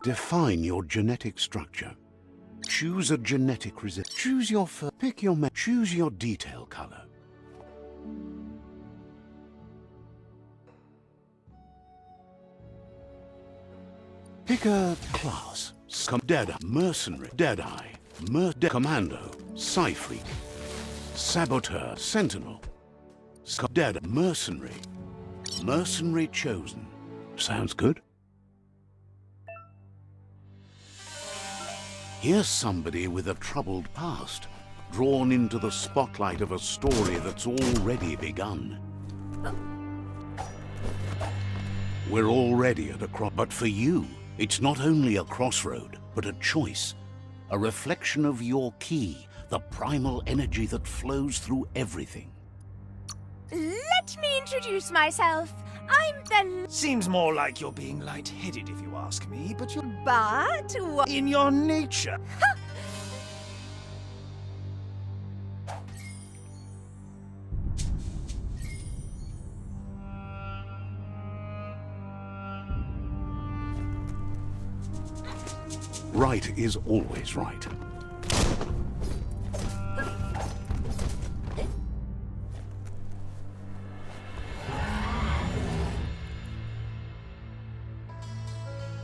Define your genetic structure. Choose a genetic resistance. Choose your pick your choose your detail color. Pick a class. Deadeye, mercenary, Deadeye, commando, Psy-Freak, saboteur, sentinel, Dead, mercenary, mercenary chosen. Sounds good. Here's somebody with a troubled past, drawn into the spotlight of a story that's already begun. We're already at a but for you, it's not only a crossroad, but a choice. A reflection of your key, the primal energy that flows through everything. Let me introduce myself. I'm the... Seems more like you're being lightheaded if you ask me, but you're... But... in your nature. Right is always right.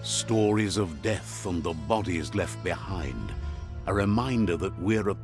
Stories of death and the bodies left behind, a reminder that we're a